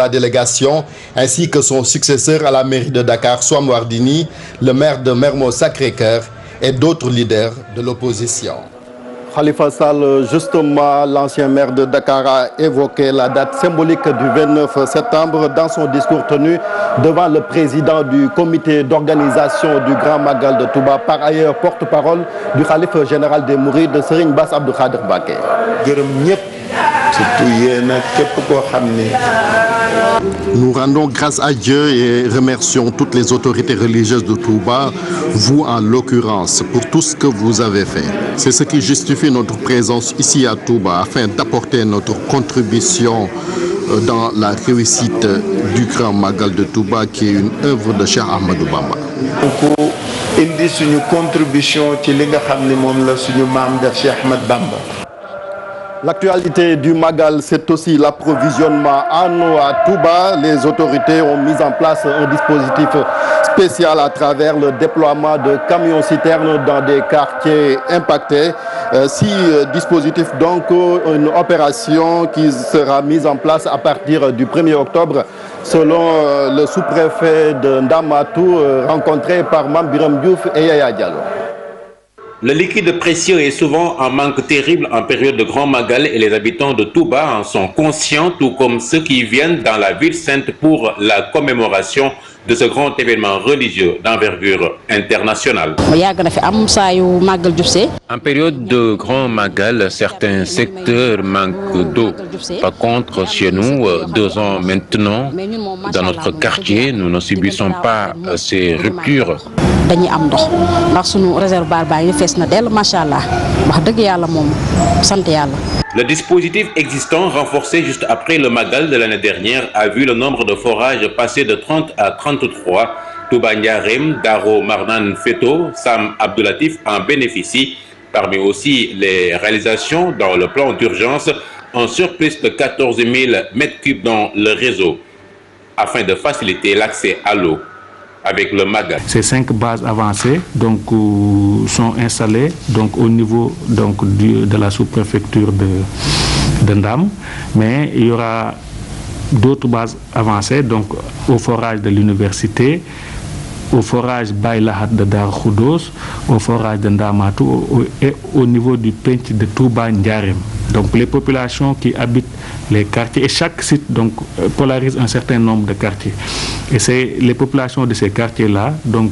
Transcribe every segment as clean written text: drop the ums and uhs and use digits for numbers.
La délégation ainsi que son successeur à la mairie de Dakar, Soham Wardini, le maire de Mermoz Sacré-Cœur et d'autres leaders de l'opposition. Khalifa Sall, justement, l'ancien maire de Dakar, a évoqué la date symbolique du 29 septembre dans son discours tenu devant le président du comité d'organisation du Grand Magal de Touba, par ailleurs porte-parole du khalife général des Mourides, Serigne Bass Abdou Khadr Mbacké. Nous rendons grâce à Dieu et remercions toutes les autorités religieuses de Touba, vous en l'occurrence, pour tout ce que vous avez fait. C'est ce qui justifie notre présence ici à Touba, afin d'apporter notre contribution dans la réussite du Grand Magal de Touba, qui est une œuvre de Cheikh Ahmadou Bamba. indi suñu contribution ci li nga xamni mom la suñu maam def Cheikh Ahmad Bamba. L'actualité du Magal, c'est aussi l'approvisionnement en eau à Touba. Les autorités ont mis en place un dispositif spécial à travers le déploiement de camions-citernes dans des quartiers impactés. Dispositif, donc une opération qui sera mise en place à partir du 1er octobre, selon le sous-préfet de Ndamatou, rencontré par Mame Biram Diouf et Yaya Diallo. Le liquide précieux est souvent en manque terrible en période de Grand Magal et les habitants de Touba en sont conscients, tout comme ceux qui viennent dans la ville sainte pour la commémoration de ce grand événement religieux d'envergure internationale. En période de Grand Magal, certains secteurs manquent d'eau. Par contre, chez nous, 2 ans maintenant, dans notre quartier, nous ne subissons pas ces ruptures. Le dispositif existant, renforcé juste après le Magal de l'année dernière, a vu le nombre de forages passer de 30 à 33. Touba Ndiarème, Daro Marnan Feto, Sam Abdoulatif en bénéficient. Parmi aussi les réalisations dans le plan d'urgence, un surplus de 14 000 m3 dans le réseau, afin de faciliter l'accès à l'eau avec le Magal. Ces 5 bases avancées sont installées au niveau de la sous-préfecture de Ndam, mais il y aura d'autres bases avancées au forage de l'université, au forage Baylahat de Dar Khoudos, au forage de Ndamatou et au niveau du Pench de Touba Ndiarème. Donc les populations qui habitent les quartiers, et chaque site polarise un certain nombre de quartiers. Et c'est les populations de ces quartiers-là vont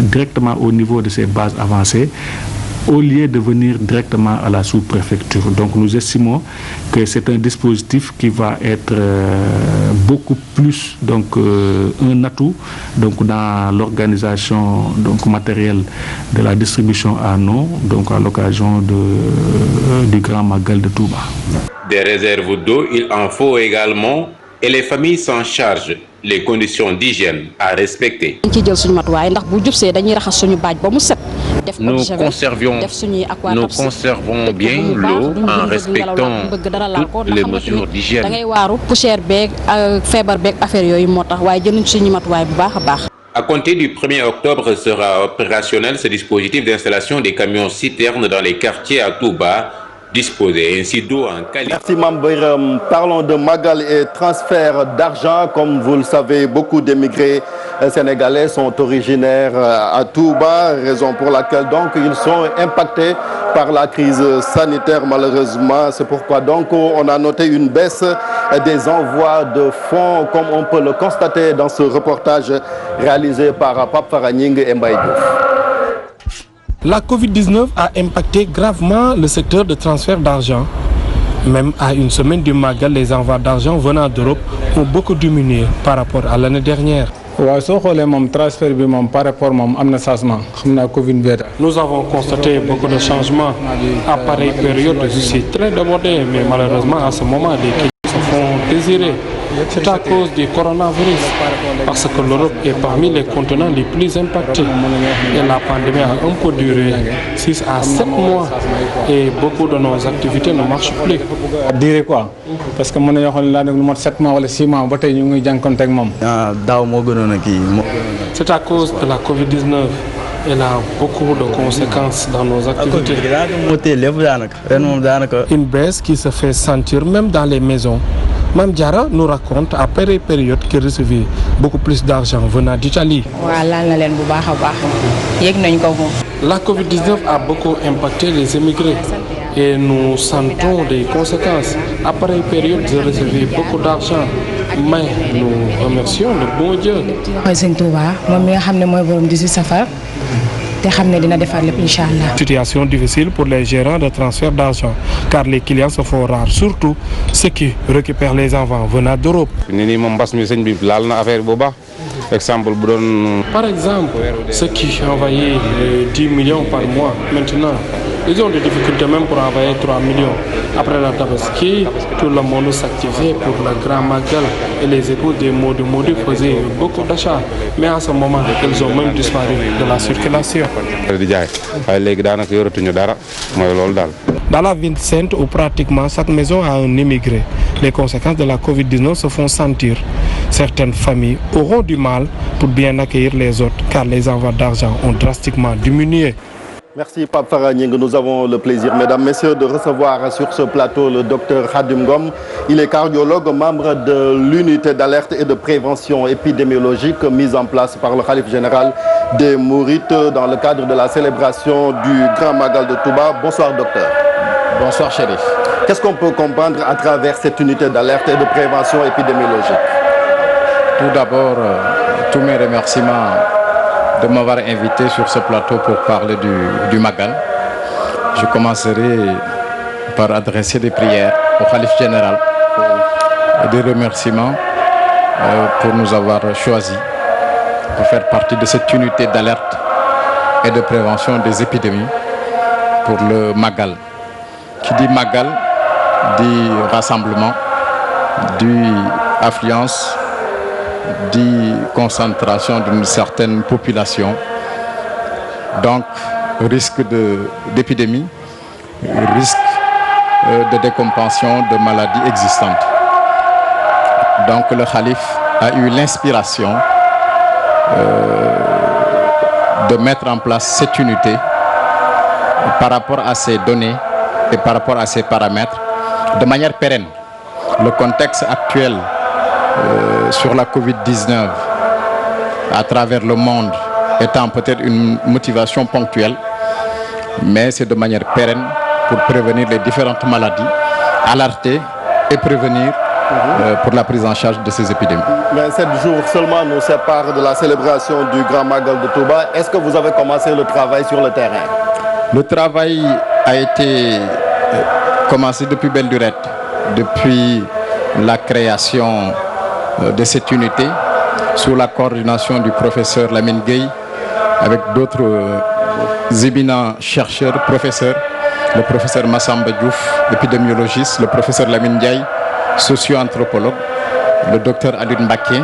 directement au niveau de ces bases avancées, au lieu de venir directement à la sous-préfecture. Donc nous estimons que c'est un dispositif qui va être beaucoup plus un atout dans l'organisation matérielle de la distribution à eau à l'occasion du Grand Magal de Touba. Des réserves d'eau, il en faut également, et les familles s'en chargent. Les conditions d'hygiène à respecter. Nous conservons bien l'eau en respectant toutes les mesures d'hygiène. À compter du 1er octobre sera opérationnel ce dispositif d'installation des camions citernes dans les quartiers à Touba, disposer ainsi d'eau en qualité. Merci Mambiram. Parlons de Magal et transfert d'argent. Comme vous le savez, beaucoup d'émigrés sénégalais sont originaires à Touba, raison pour laquelle ils sont impactés par la crise sanitaire malheureusement. C'est pourquoi on a noté une baisse des envois de fonds, comme on peut le constater dans ce reportage réalisé par Pape Faraning et Mbaye Diouf. La Covid-19 a impacté gravement le secteur de transfert d'argent. Même à une semaine du Magal, les envois d'argent venant d'Europe ont beaucoup diminué par rapport à l'année dernière. Nous avons constaté beaucoup de changements. À pareille période, je suis très demandé, mais malheureusement, à ce moment, les clients se font désirer. C'est à cause du coronavirus, parce que l'Europe est parmi les continents les plus impactés. Et la pandémie a un peu duré 6 à 7 mois et beaucoup de nos activités ne marchent plus. Dire quoi? Parce que mon avons 7 mois ou 6 mois, c'est à cause de la Covid-19. Elle a beaucoup de conséquences dans nos activités. Une baisse qui se fait sentir même dans les maisons. Mme Diarra nous raconte à pareille période qu'elle recevait beaucoup plus d'argent venant d'Italie. La Covid-19 a beaucoup impacté les émigrés et nous sentons des conséquences. À pareille période, je recevais beaucoup d'argent, mais nous remercions le bon Dieu. Situation difficile pour les gérants de transfert d'argent car les clients se font rares, surtout ceux qui récupèrent les enfants venant d'Europe. Par exemple, ceux qui envoyaient 10 millions par mois maintenant, ils ont des difficultés même pour envoyer 3 millions. Après la Tabaski, tout le monde s'activait pour le Grand Magal et les épouses des Modou faisaient beaucoup d'achats. Mais à ce moment, elles ont même disparu de la circulation. Dans la ville sainte où pratiquement chaque maison a un immigré, les conséquences de la Covid-19 se font sentir. Certaines familles auront du mal pour bien accueillir les autres car les envois d'argent ont drastiquement diminué. Merci Pape Faragning. Nous avons le plaisir, mesdames, messieurs, de recevoir sur ce plateau le docteur Khadim Ngom. Il est cardiologue, membre de l'unité d'alerte et de prévention épidémiologique mise en place par le Khalife général des Mourites dans le cadre de la célébration du Grand Magal de Touba. Bonsoir docteur. Bonsoir Chérif. Qu'est-ce qu'on peut comprendre à travers cette unité d'alerte et de prévention épidémiologique? Tout d'abord, tous mes remerciements de m'avoir invité sur ce plateau pour parler du Magal. Je commencerai par adresser des prières au Khalife général et des remerciements pour nous avoir choisis pour faire partie de cette unité d'alerte et de prévention des épidémies pour le Magal. Qui dit Magal dit rassemblement, dit affluence, dit concentration d'une certaine population, donc risque d'épidémie, risque de décompensation de maladies existantes. Donc le Khalife a eu l'inspiration de mettre en place cette unité par rapport à ces données et par rapport à ces paramètres de manière pérenne. Le contexte actuel sur la Covid-19 à travers le monde étant peut-être une motivation ponctuelle, mais c'est de manière pérenne pour prévenir les différentes maladies, alerter et prévenir pour la prise en charge de ces épidémies. Mais 7 jours seulement nous séparent de la célébration du Grand Magal de Touba. Est-ce que vous avez commencé le travail sur le terrain? Le travail a été commencé depuis belle lurette, depuis la création de cette unité sous la coordination du professeur Lamine Gueye avec d'autres éminents chercheurs, professeurs, le professeur Massamba Diouf, épidémiologiste, le professeur Lamine Ndiaye, socio-anthropologue, le docteur Aline Mbaké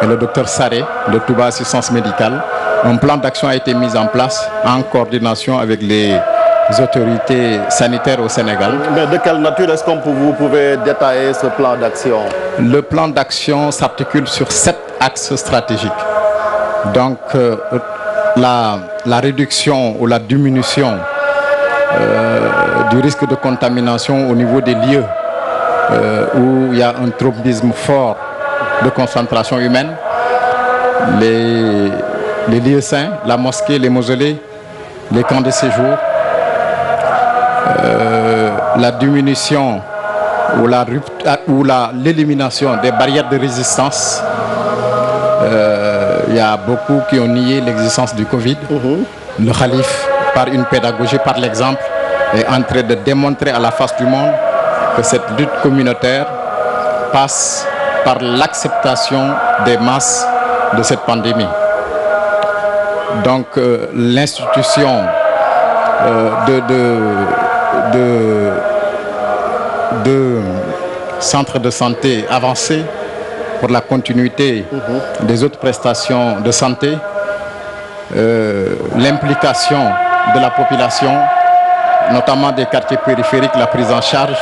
et le docteur Saré de Touba Assistance Médicale. Un plan d'action a été mis en place en coordination avec les autorités sanitaires au Sénégal. Mais de quelle nature est-ce que vous pouvez détailler ce plan d'action? Le plan d'action s'articule sur 7 axes stratégiques. Donc la réduction ou la diminution du risque de contamination au niveau des lieux où il y a un tropisme fort de concentration humaine, les lieux saints, la mosquée, les mausolées, les camps de séjour, la diminution ou l'élimination des barrières de résistance. Il y a beaucoup qui ont nié l'existence du Covid. Le Khalife, par une pédagogie, par l'exemple, est en train de démontrer à la face du monde que cette lutte communautaire passe par l'acceptation des masses de cette pandémie. Donc l'institution de centres de santé avancés pour la continuité des autres prestations de santé, l'implication de la population, notamment des quartiers périphériques, la prise en charge,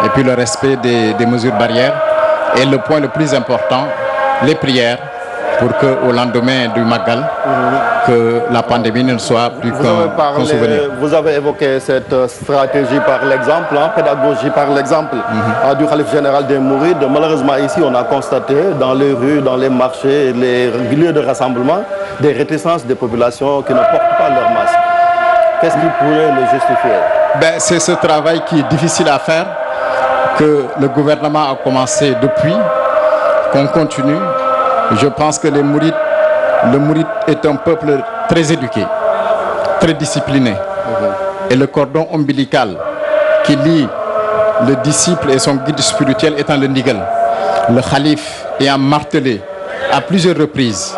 et puis le respect des mesures barrières. Et le point le plus important, les prières pour qu'au lendemain du Magal, que la pandémie ne soit plus qu'un souvenir. Vous avez évoqué cette stratégie par l'exemple, pédagogie par l'exemple du Khalife général des Mourides. Malheureusement, ici, on a constaté dans les rues, dans les marchés, les lieux de rassemblement, des réticences des populations qui ne portent pas leur masque. Qu'est-ce qui pourrait le justifier? C'est ce travail qui est difficile à faire, que le gouvernement a commencé depuis, qu'on continue. Je pense que le Mouride est un peuple très éduqué, très discipliné. Et le cordon ombilical qui lie le disciple et son guide spirituel étant le Nigal, le Khalife ayant martelé à plusieurs reprises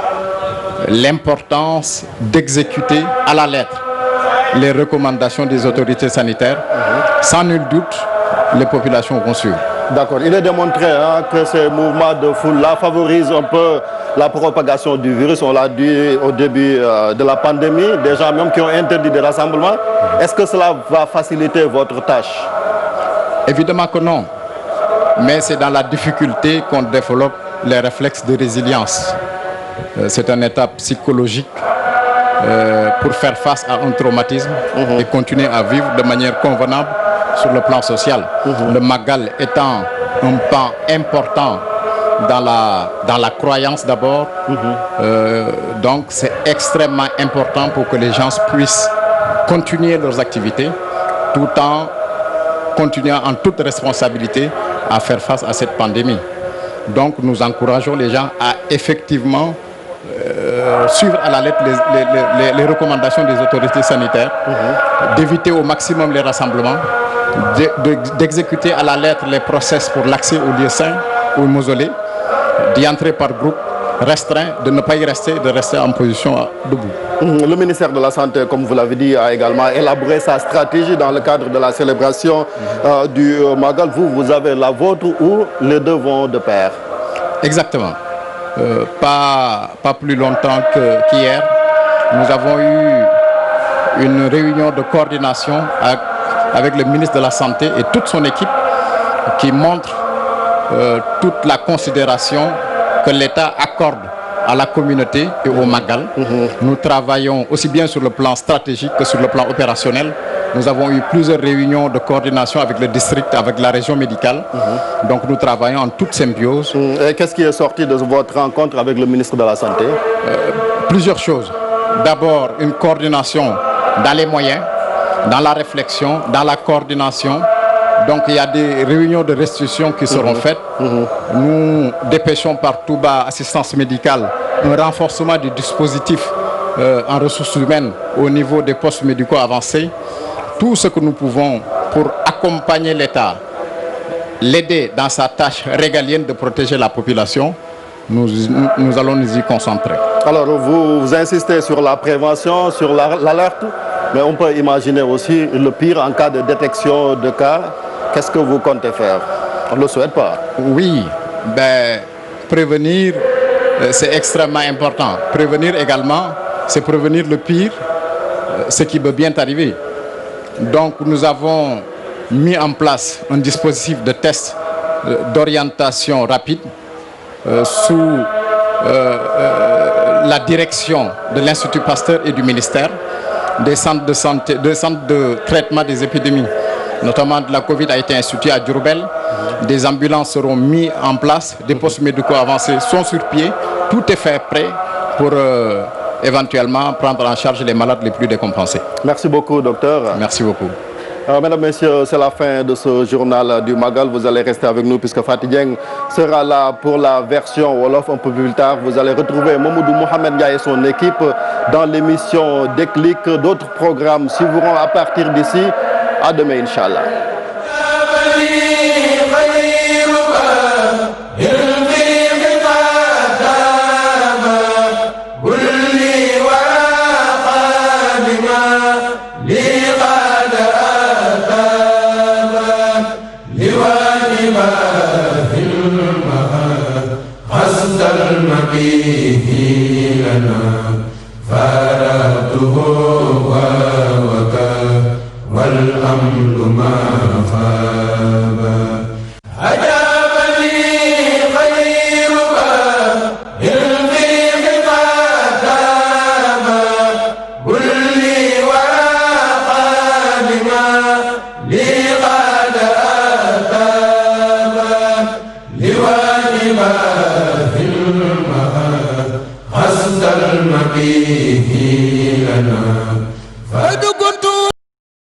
l'importance d'exécuter à la lettre les recommandations des autorités sanitaires, sans nul doute, les populations vont suivre. D'accord. Il est démontré que ces mouvements de foule-là favorisent un peu la propagation du virus. On l'a dit au début de la pandémie, des gens même qui ont interdit des rassemblements. Est-ce que cela va faciliter votre tâche? Évidemment que non. Mais c'est dans la difficulté qu'on développe les réflexes de résilience. C'est un état psychologique pour faire face à un traumatisme et continuer à vivre de manière convenable sur le plan social. Le Magal étant un pan important dans la croyance d'abord, donc c'est extrêmement important pour que les gens puissent continuer leurs activités tout en continuant en toute responsabilité à faire face à cette pandémie. Donc nous encourageons les gens à effectivement suivre à la lettre les recommandations des autorités sanitaires, d'éviter au maximum les rassemblements, d'exécuter à la lettre les process pour l'accès aux lieux saints, aux mausolées, d'y entrer par groupe restreint, de ne pas y rester, de rester en position debout. Le ministère de la Santé, comme vous l'avez dit, a également élaboré sa stratégie dans le cadre de la célébration du Magal. Vous avez la vôtre ou les deux vont de pair? Exactement. Pas plus longtemps qu'hier, nous avons eu une réunion de coordination avec le ministre de la Santé et toute son équipe qui montre toute la considération que l'État accorde à la communauté et au Magal. Nous travaillons aussi bien sur le plan stratégique que sur le plan opérationnel. Nous avons eu plusieurs réunions de coordination avec le district, avec la région médicale. Donc nous travaillons en toute symbiose. Et qu'est-ce qui est sorti de votre rencontre avec le ministre de la Santé? Plusieurs choses. D'abord, une coordination dans les moyens, dans la réflexion, dans la coordination. Donc il y a des réunions de restitution qui seront faites. Nous dépêchons par Touba Assistance médicale un renforcement du dispositif en ressources humaines au niveau des postes médicaux avancés. Tout ce que nous pouvons pour accompagner l'État, l'aider dans sa tâche régalienne de protéger la population, nous allons nous y concentrer. Alors vous insistez sur la prévention, sur l'alerte, mais on peut imaginer aussi le pire en cas de détection de cas. Qu'est-ce que vous comptez faire? On ne le souhaite pas. Oui, prévenir, c'est extrêmement important. Prévenir également, c'est prévenir le pire, ce qui peut bien arriver. Donc nous avons mis en place un dispositif de test d'orientation rapide sous la direction de l'Institut Pasteur et du ministère, des centres de santé, des centres de traitement des épidémies, notamment de la Covid a été institué à Diourbel. Des ambulances seront mises en place, des postes médicaux avancés sont sur pied. Tout est fait prêt pour éventuellement prendre en charge les malades les plus décompensés. Merci beaucoup, docteur. Merci beaucoup. Mesdames, Messieurs, c'est la fin de ce journal du Magal. Vous allez rester avec nous puisque Fatih Dieng sera là pour la version Wolof un peu plus tard. Vous allez retrouver Mamoudou Mohamed Ndiaye et son équipe dans l'émission Déclic. D'autres programmes suivront à partir d'ici. À demain, Inch'Allah. والأمر ما خاب عجبا لي خيرك المآب حسن المبيه لنا